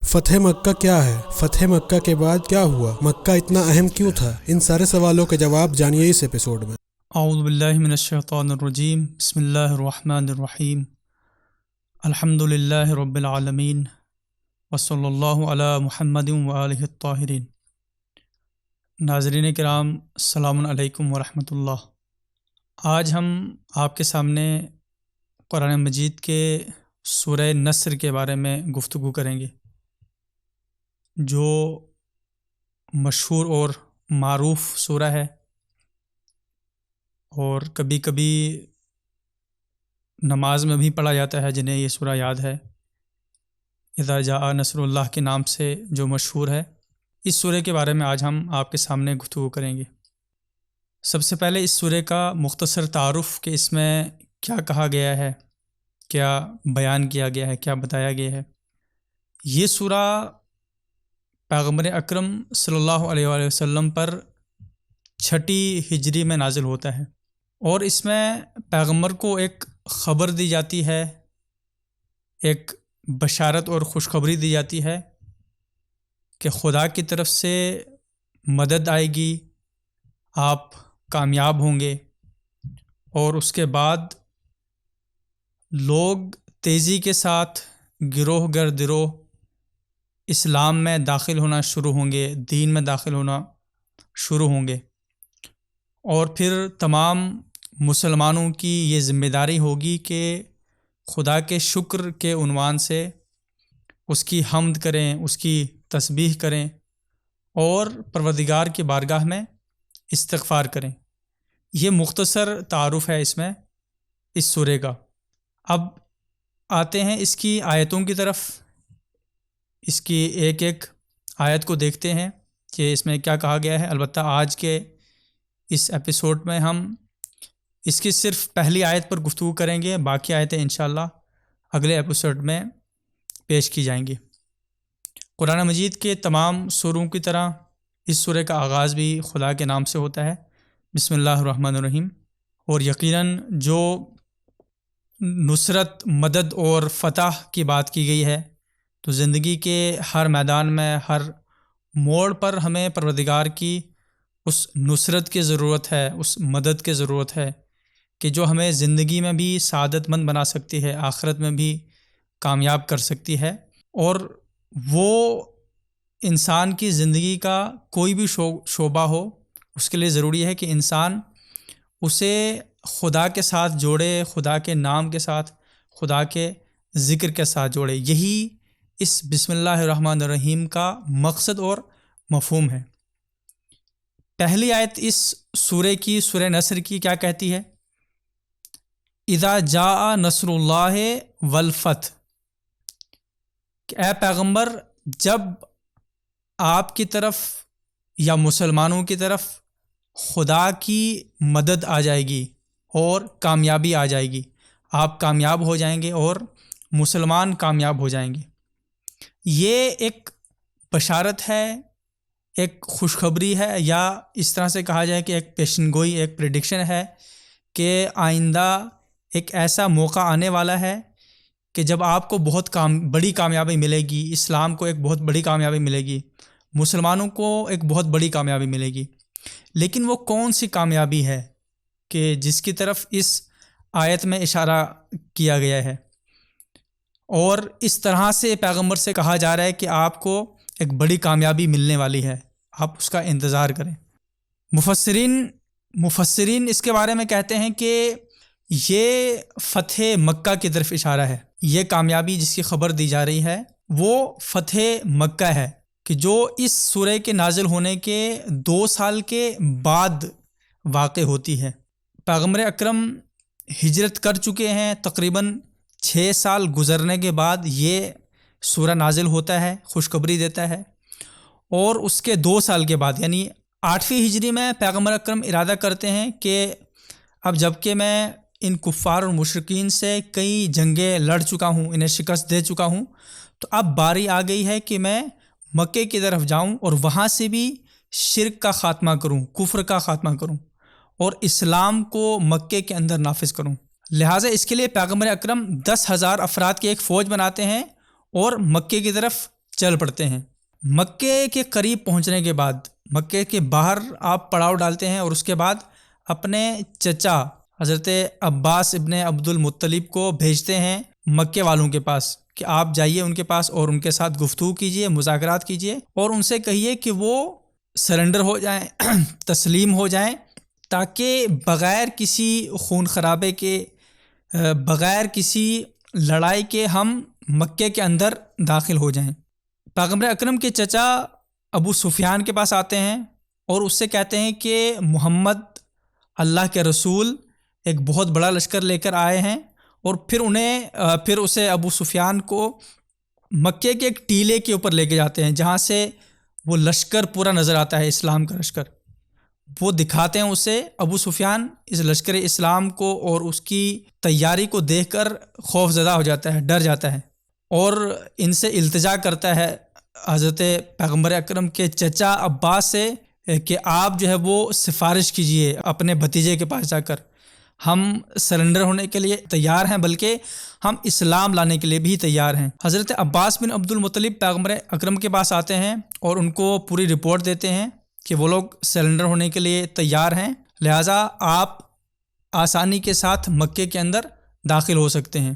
فتح مکہ کیا ہے؟ فتح مکہ کے بعد کیا ہوا؟ مکہ اتنا اہم کیوں تھا؟ ان سارے سوالوں کے جواب جانیے اس ایپیسوڈ میں۔ اعوذ باللہ من الشیطان الرجیم، بسم اللہ الرحمن الرحیم، الحمد للہ رب العالمین، وصلی اللہ علی محمد وآلہ الطاہرین۔ ناظرین کرام، السلام علیکم ورحمۃ اللہ۔ آج ہم آپ کے سامنے قرآن مجید کے سورہ نصر کے بارے میں گفتگو کریں گے، جو مشہور اور معروف سورہ ہے، اور کبھی کبھی نماز میں بھی پڑھا جاتا ہے جنہیں یہ سورہ یاد ہے، اذا جاء نصر اللہ کے نام سے جو مشہور ہے۔ اس سورہ کے بارے میں آج ہم آپ کے سامنے گفتگو کریں گے۔ سب سے پہلے اس سورہ کا مختصر تعارف کہ اس میں کیا کہا گیا ہے، کیا بیان کیا گیا ہے، کیا بتایا گیا ہے۔ یہ سورہ پیغمبر اکرم صلی اللہ علیہ وآلہ وسلم پر 6 ہجری میں نازل ہوتا ہے، اور اس میں پیغمبر کو ایک خبر دی جاتی ہے، ایک بشارت اور خوشخبری دی جاتی ہے کہ خدا کی طرف سے مدد آئے گی، آپ کامیاب ہوں گے، اور اس کے بعد لوگ تیزی کے ساتھ گروہ گر گروہ اسلام میں داخل ہونا شروع ہوں گے، دین میں داخل ہونا شروع ہوں گے، اور پھر تمام مسلمانوں کی یہ ذمہ داری ہوگی کہ خدا کے شکر کے عنوان سے اس کی حمد کریں، اس کی تسبیح کریں، اور پروردگار کی بارگاہ میں استغفار کریں۔ یہ مختصر تعارف ہے اس سورہ کا۔ اب آتے ہیں اس کی آیتوں کی طرف، اس کی ایک ایک آیت کو دیکھتے ہیں کہ اس میں کیا کہا گیا ہے۔ البتہ آج کے اس ایپیسوڈ میں ہم اس کی صرف پہلی آیت پر گفتگو کریں گے، باقی آیتیں انشاءاللہ اگلے ایپیسوڈ میں پیش کی جائیں گی۔ قرآن مجید کے تمام سوروں کی طرح اس سورہ کا آغاز بھی خدا کے نام سے ہوتا ہے، بسم اللہ الرحمن الرحیم۔ اور یقیناً جو نصرت، مدد اور فتح کی بات کی گئی ہے، تو زندگی کے ہر میدان میں، ہر موڑ پر ہمیں پروردگار کی اس نصرت کی ضرورت ہے، اس مدد کی ضرورت ہے کہ جو ہمیں زندگی میں بھی سعادت مند بنا سکتی ہے، آخرت میں بھی کامیاب کر سکتی ہے۔ اور وہ انسان کی زندگی کا کوئی بھی شعبہ ہو، اس کے لیے ضروری ہے کہ انسان اسے خدا کے ساتھ جوڑے، خدا کے نام کے ساتھ، خدا کے ذکر کے ساتھ جوڑے۔ یہی اس بسم اللہ الرحمن الرحیم کا مقصد اور مفہوم ہے۔ پہلی آیت اس سورہ کی، سورہ نصر کی، کیا کہتی ہے؟ اذا جاء نصر اللہ والفتح، کہ اے پیغمبر، جب آپ کی طرف یا مسلمانوں کی طرف خدا کی مدد آ جائے گی اور کامیابی آ جائے گی، آپ کامیاب ہو جائیں گے اور مسلمان کامیاب ہو جائیں گے۔ یہ ایک بشارت ہے، ایک خوشخبری ہے، یا اس طرح سے کہا جائے کہ ایک پیشن گوئی، ایک پریڈکشن ہے کہ آئندہ ایک ایسا موقع آنے والا ہے کہ جب آپ کو بہت بڑی کامیابی ملے گی، اسلام کو ایک بہت بڑی کامیابی ملے گی، مسلمانوں کو ایک بہت بڑی کامیابی ملے گی۔ لیکن وہ کون سی کامیابی ہے کہ جس کی طرف اس آیت میں اشارہ کیا گیا ہے، اور اس طرح سے پیغمبر سے کہا جا رہا ہے کہ آپ کو ایک بڑی کامیابی ملنے والی ہے، آپ اس کا انتظار کریں۔ مفسرین اس کے بارے میں کہتے ہیں کہ یہ فتح مکہ کی طرف اشارہ ہے۔ یہ کامیابی جس کی خبر دی جا رہی ہے وہ فتح مکہ ہے، کہ جو اس سورہ کے نازل ہونے کے 2 سال کے بعد واقع ہوتی ہے۔ پیغمبر اکرم ہجرت کر چکے ہیں، تقریباً 6 سال گزرنے کے بعد یہ سورہ نازل ہوتا ہے، خوشخبری دیتا ہے۔ اور اس کے 2 سال کے بعد، یعنی 8ویں ہجری میں پیغمبر اکرم ارادہ کرتے ہیں کہ اب جب کہ میں ان کفار اور مشرکین سے کئی جنگیں لڑ چکا ہوں، انہیں شکست دے چکا ہوں، تو اب باری آ گئی ہے کہ میں مکے کی طرف جاؤں اور وہاں سے بھی شرک کا خاتمہ کروں، کفر کا خاتمہ کروں، اور اسلام کو مکے کے اندر نافذ کروں۔ لہٰذا اس کے لیے پیغمبر اکرم 10,000 افراد کی ایک فوج بناتے ہیں اور مکے کی طرف چل پڑتے ہیں۔ مکے کے قریب پہنچنے کے بعد مکے کے باہر آپ پڑاؤ ڈالتے ہیں اور اس کے بعد اپنے چچا حضرت عباس ابن عبد المطلب کو بھیجتے ہیں مکے والوں کے پاس کہ آپ جائیے ان کے پاس اور ان کے ساتھ گفتگو کیجئے، مذاکرات کیجئے اور ان سے کہیے کہ وہ سرنڈر ہو جائیں، تسلیم ہو جائیں، تاکہ بغیر کسی خون خرابے کے، بغیر کسی لڑائی کے ہم مکے کے اندر داخل ہو جائیں۔ پیغمبر اکرم کے چچا ابو سفیان کے پاس آتے ہیں اور اس سے کہتے ہیں کہ محمد اللہ کے رسول ایک بہت بڑا لشکر لے کر آئے ہیں، اور پھر اسے ابو سفیان کو مکے کے ایک ٹیلے کے اوپر لے کے جاتے ہیں جہاں سے وہ لشکر پورا نظر آتا ہے، اسلام کا لشکر۔ وہ دکھاتے ہیں اسے، ابو سفیان اس لشکر اسلام کو اور اس کی تیاری کو دیکھ کر خوف زدہ ہو جاتا ہے، ڈر جاتا ہے اور ان سے التجا کرتا ہے حضرت پیغمبر اکرم کے چچا عباس سے کہ آپ جو ہے وہ سفارش کیجئے اپنے بھتیجے کے پاس جا کر، ہم سرنڈر ہونے کے لیے تیار ہیں، بلکہ ہم اسلام لانے کے لیے بھی تیار ہیں۔ حضرت عباس بن عبد المطلب پیغمبر اکرم کے پاس آتے ہیں اور ان کو پوری رپورٹ دیتے ہیں کہ وہ لوگ سرنڈر ہونے کے لیے تیار ہیں، لہٰذا آپ آسانی کے ساتھ مکے کے اندر داخل ہو سکتے ہیں۔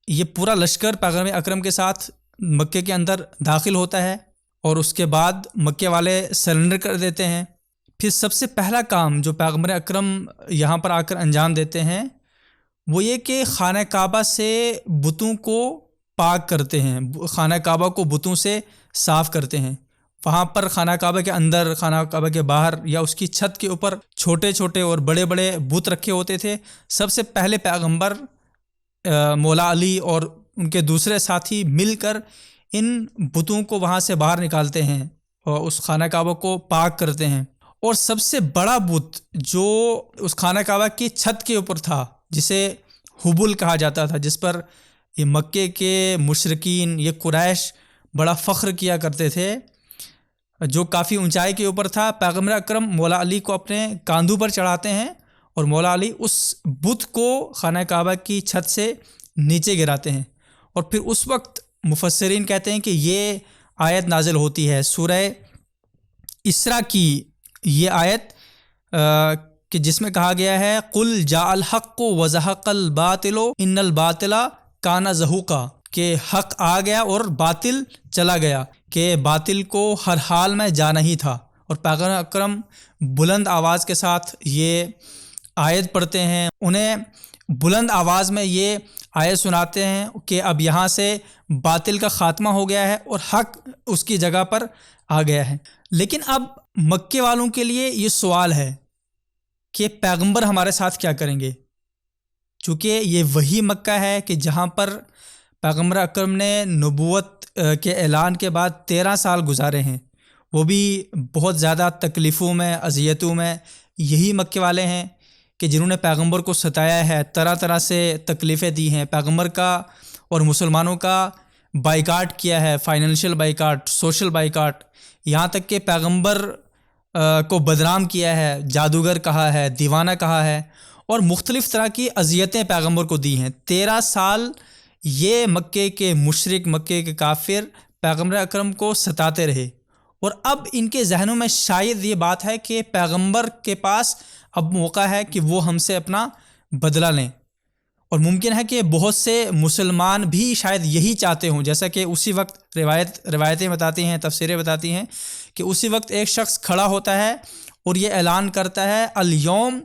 یہ پورا لشکر پیغمبر اکرم کے ساتھ مکے کے اندر داخل ہوتا ہے اور اس کے بعد مکے والے سرنڈر کر دیتے ہیں۔ پھر سب سے پہلا کام جو پیغمبر اکرم یہاں پر آ کر انجام دیتے ہیں وہ یہ کہ خانہ کعبہ سے بتوں کو پاک کرتے ہیں، خانہ کعبہ کو بتوں سے صاف کرتے ہیں۔ وہاں پر خانہ کعبہ کے اندر، خانہ کعبہ کے باہر یا اس کی چھت کے اوپر چھوٹے چھوٹے اور بڑے بڑے بت رکھے ہوتے تھے۔ سب سے پہلے پیغمبر مولا علی اور ان کے دوسرے ساتھی مل کر ان بتوں کو وہاں سے باہر نکالتے ہیں اور اس خانہ کعبہ کو پاک کرتے ہیں۔ اور سب سے بڑا بت جو اس خانہ کعبہ کی چھت کے اوپر تھا، جسے حبل کہا جاتا تھا، جس پر یہ مکے کے مشرکین، یہ قریش بڑا فخر کیا کرتے تھے، جو کافی اونچائی کے اوپر تھا، پیغمبر اکرم مولا علی کو اپنے کاندھوں پر چڑھاتے ہیں اور مولا علی اس بت کو خانہ کعبہ کی چھت سے نیچے گراتے ہیں۔ اور پھر اس وقت مفسرین کہتے ہیں کہ یہ آیت نازل ہوتی ہے، سورہ اسراء کی یہ آیت کہ جس میں کہا گیا ہے قُلْ جَاءَ الْحَقُّ وَزَهَقَ الْبَاطِلُ إِنَّ الْبَاطِلَ كَانَ زَهُوقًا، کہ حق آ گیا اور باطل چلا گیا، کہ باطل کو ہر حال میں جانا ہی تھا۔ اور پیغمبر اکرم بلند آواز کے ساتھ یہ آیت پڑھتے ہیں، انہیں بلند آواز میں یہ آیت سناتے ہیں کہ اب یہاں سے باطل کا خاتمہ ہو گیا ہے اور حق اس کی جگہ پر آ گیا ہے۔ لیکن اب مکے والوں کے لیے یہ سوال ہے کہ پیغمبر ہمارے ساتھ کیا کریں گے، چونکہ یہ وہی مکہ ہے کہ جہاں پر پیغمبر اکرم نے نبوت کے اعلان کے بعد 13 سال گزارے ہیں، وہ بھی بہت زیادہ تکلیفوں میں، اذیتوں میں۔ یہی مکے والے ہیں کہ جنہوں نے پیغمبر کو ستایا ہے، طرح طرح سے تکلیفیں دی ہیں، پیغمبر کا اور مسلمانوں کا بائیکاٹ کیا ہے، فائنینشیل بائیکاٹ، سوشل بائیکاٹ، یہاں تک کہ پیغمبر کو بدنام کیا ہے، جادوگر کہا ہے، دیوانہ کہا ہے، اور مختلف طرح کی اذیتیں پیغمبر کو دی ہیں۔ 13 سال یہ مکے کے مشرک، مکے کے کافر پیغمبر اکرم کو ستاتے رہے، اور اب ان کے ذہنوں میں شاید یہ بات ہے کہ پیغمبر کے پاس اب موقع ہے کہ وہ ہم سے اپنا بدلہ لیں۔ اور ممکن ہے کہ بہت سے مسلمان بھی شاید یہی چاہتے ہوں، جیسا کہ اسی وقت روایتیں بتاتی ہیں، تفسیریں بتاتی ہیں کہ اسی وقت ایک شخص کھڑا ہوتا ہے اور یہ اعلان کرتا ہے الیوم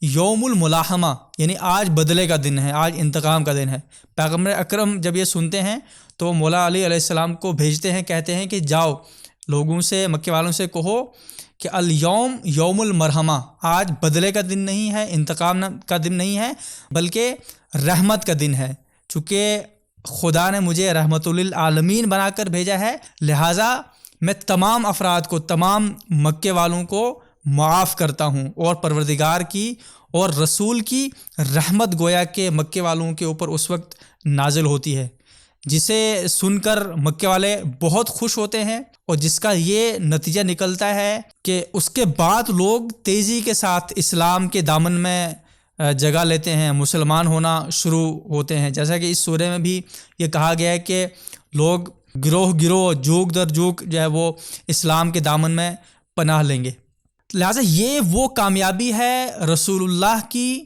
یوم الملاحمہ، یعنی آج بدلے کا دن ہے، آج انتقام کا دن ہے۔ پیغمبر اکرم جب یہ سنتے ہیں تو مولا علی علیہ السلام کو بھیجتے ہیں، کہتے ہیں کہ جاؤ لوگوں سے، مکے والوں سے کہو کہ الیوم یوم المرحمہ، آج بدلے کا دن نہیں ہے، انتقام کا دن نہیں ہے، بلکہ رحمت کا دن ہے۔ چونکہ خدا نے مجھے رحمت للعالمین بنا کر بھیجا ہے، لہٰذا میں تمام افراد کو، تمام مکے والوں کو معاف کرتا ہوں، اور پروردگار کی اور رسول کی رحمت گویا کہ مکے والوں کے اوپر اس وقت نازل ہوتی ہے، جسے سن کر مکے والے بہت خوش ہوتے ہیں، اور جس کا یہ نتیجہ نکلتا ہے کہ اس کے بعد لوگ تیزی کے ساتھ اسلام کے دامن میں جگہ لیتے ہیں، مسلمان ہونا شروع ہوتے ہیں۔ جیسا کہ اس سورہ میں بھی یہ کہا گیا ہے کہ لوگ گروہ گروہ جھوک در جھوک جو ہے وہ اسلام کے دامن میں پناہ لیں گے۔ لہٰذا یہ وہ کامیابی ہے رسول اللہ کی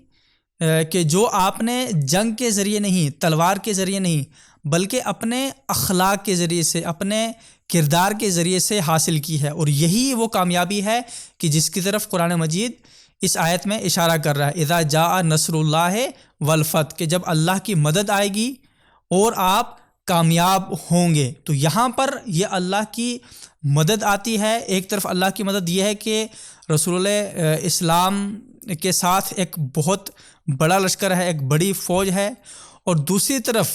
کہ جو آپ نے جنگ کے ذریعے نہیں، تلوار کے ذریعے نہیں، بلکہ اپنے اخلاق کے ذریعے سے، اپنے کردار کے ذریعے سے حاصل کی ہے۔ اور یہی وہ کامیابی ہے کہ جس کی طرف قرآن مجید اس آیت میں اشارہ کر رہا ہے، اذا جاء نصر اللہ والفتح، کہ جب اللہ کی مدد آئے گی اور آپ کامیاب ہوں گے۔ تو یہاں پر یہ اللہ کی مدد آتی ہے۔ ایک طرف اللہ کی مدد یہ ہے کہ رسول اسلام کے ساتھ ایک بہت بڑا لشکر ہے، ایک بڑی فوج ہے، اور دوسری طرف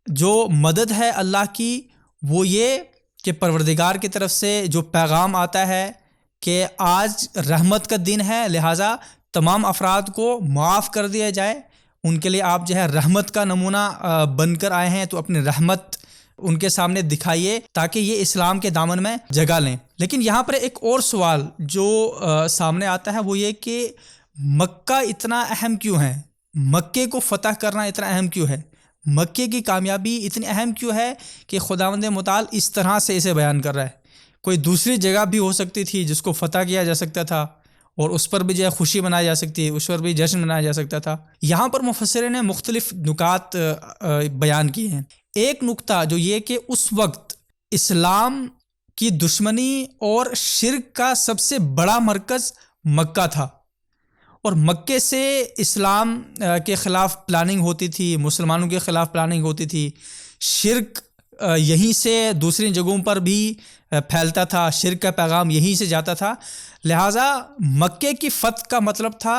جو مدد ہے اللہ کی وہ یہ کہ پروردگار کی طرف سے جو پیغام آتا ہے کہ آج رحمت کا دن ہے، لہٰذا تمام افراد کو معاف کر دیا جائے، ان کے لیے آپ جو ہے رحمت کا نمونہ بن کر آئے ہیں، تو اپنی رحمت ان کے سامنے دکھائیے تاکہ یہ اسلام کے دامن میں جگہ لیں۔ لیکن یہاں پر ایک اور سوال جو سامنے آتا ہے وہ یہ کہ مکہ اتنا اہم کیوں ہے؟ مکے کو فتح کرنا اتنا اہم کیوں ہے؟ مکے کی کامیابی اتنی اہم کیوں ہے کہ خداوند متعال اس طرح سے اسے بیان کر رہا ہے؟ کوئی دوسری جگہ بھی ہو سکتی تھی جس کو فتح کیا جا سکتا تھا اور اس پر بھی جو ہے خوشی منائی جا سکتی ہے، اس پر بھی جشن منایا جا سکتا تھا۔ یہاں پر مفسرین نے مختلف نکات بیان کیے ہیں۔ ایک نکتہ جو یہ کہ اس وقت اسلام کی دشمنی اور شرک کا سب سے بڑا مرکز مکہ تھا، اور مکے سے اسلام کے خلاف پلاننگ ہوتی تھی، مسلمانوں کے خلاف پلاننگ ہوتی تھی، شرک یہیں سے دوسری جگہوں پر بھی پھیلتا تھا، شرک کا پیغام یہیں سے جاتا تھا۔ لہٰذا مکے کی فتح کا مطلب تھا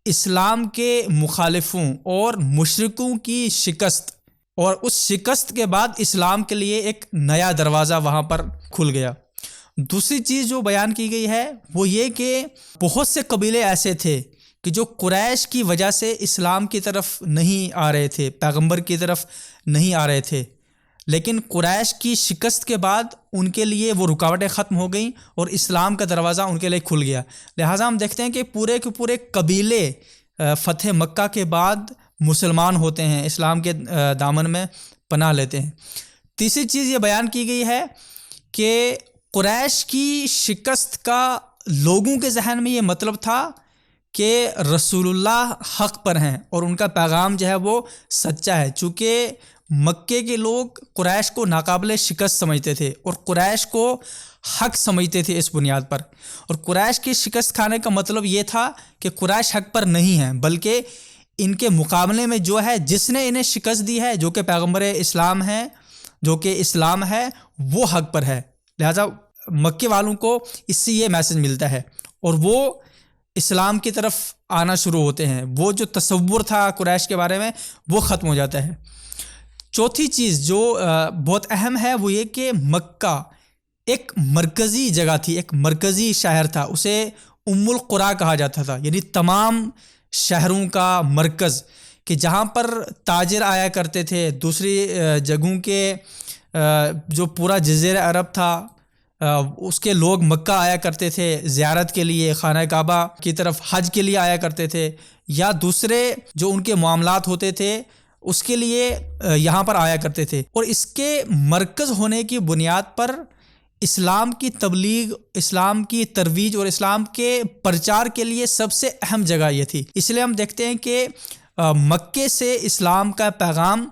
اسلام کے مخالفوں اور مشرکوں کی شکست، اور اس شکست کے بعد اسلام کے لیے ایک نیا دروازہ وہاں پر کھل گیا۔ دوسری چیز جو بیان کی گئی ہے وہ یہ کہ بہت سے قبیلے ایسے تھے کہ جو قریش کی وجہ سے اسلام کی طرف نہیں آ رہے تھے، پیغمبر کی طرف نہیں آ رہے تھے، لیکن قریش کی شکست کے بعد ان کے لیے وہ رکاوٹیں ختم ہو گئیں اور اسلام کا دروازہ ان کے لیے کھل گیا۔ لہٰذا ہم دیکھتے ہیں کہ پورے کے پورے قبیلے فتح مکہ کے بعد مسلمان ہوتے ہیں، اسلام کے دامن میں پناہ لیتے ہیں۔ تیسری چیز یہ بیان کی گئی ہے کہ قریش کی شکست کا لوگوں کے ذہن میں یہ مطلب تھا کہ رسول اللہ حق پر ہیں اور ان کا پیغام جو ہے وہ سچا ہے، چونکہ مکے کے لوگ قریش کو ناقابل شکست سمجھتے تھے اور قریش کو حق سمجھتے تھے اس بنیاد پر، اور قریش کی شکست کھانے کا مطلب یہ تھا کہ قریش حق پر نہیں ہیں، بلکہ ان کے مقابلے میں جو ہے جس نے انہیں شکست دی ہے، جو کہ پیغمبر اسلام ہے، جو کہ اسلام ہے، وہ حق پر ہے۔ لہٰذا مکے والوں کو اس سے یہ میسج ملتا ہے اور وہ اسلام کی طرف آنا شروع ہوتے ہیں، وہ جو تصور تھا قریش کے بارے میں وہ ختم ہو جاتا ہے۔ چوتھی چیز جو بہت اہم ہے وہ یہ کہ مکہ ایک مرکزی جگہ تھی، ایک مرکزی شہر تھا، اسے ام القریٰ کہا جاتا تھا، یعنی تمام شہروں کا مرکز، کہ جہاں پر تاجر آیا کرتے تھے، دوسری جگہوں کے جو پورا جزیرہ عرب تھا اس کے لوگ مکہ آیا کرتے تھے زیارت کے لیے، خانہ کعبہ کی طرف حج کے لیے آیا کرتے تھے، یا دوسرے جو ان کے معاملات ہوتے تھے اس کے لیے یہاں پر آیا کرتے تھے۔ اور اس کے مرکز ہونے کی بنیاد پر اسلام کی تبلیغ، اسلام کی ترویج اور اسلام کے پرچار کے لیے سب سے اہم جگہ یہ تھی۔ اس لیے ہم دیکھتے ہیں کہ مکے سے اسلام کا پیغام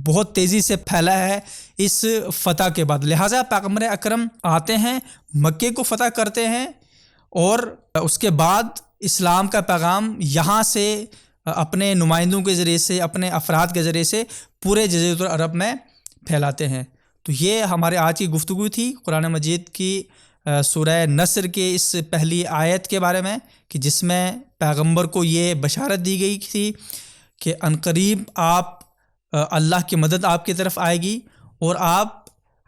بہت تیزی سے پھیلا ہے اس فتح کے بعد۔ لہٰذا پیغمبر اکرم آتے ہیں، مکے کو فتح کرتے ہیں، اور اس کے بعد اسلام کا پیغام یہاں سے اپنے نمائندوں کے ذریعے سے، اپنے افراد کے ذریعے سے پورے جزیرۃ العرب میں پھیلاتے ہیں۔ تو یہ ہمارے آج کی گفتگو تھی قرآن مجید کی سورہ نصر کے اس پہلی آیت کے بارے میں، کہ جس میں پیغمبر کو یہ بشارت دی گئی تھی کہ عنقریب آپ اللہ کی مدد آپ کی طرف آئے گی اور آپ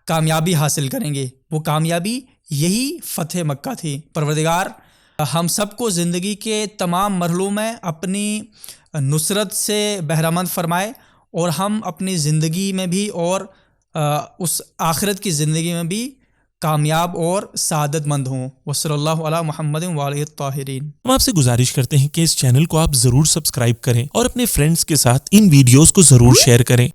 کامیابی حاصل کریں گے۔ وہ کامیابی یہی فتح مکہ تھی۔ پروردگار ہم سب کو زندگی کے تمام مرحلوں میں اپنی نصرت سے بہرہ مند فرمائے، اور ہم اپنی زندگی میں بھی اور اس آخرت کی زندگی میں بھی کامیاب اور سعادت مند ہوں۔ وصلی اللہ علی محمد وآلہ الطاہرین۔ ہم آپ سے گزارش کرتے ہیں کہ اس چینل کو آپ ضرور سبسکرائب کریں اور اپنے فرینڈز کے ساتھ ان ویڈیوز کو ضرور شیئر کریں۔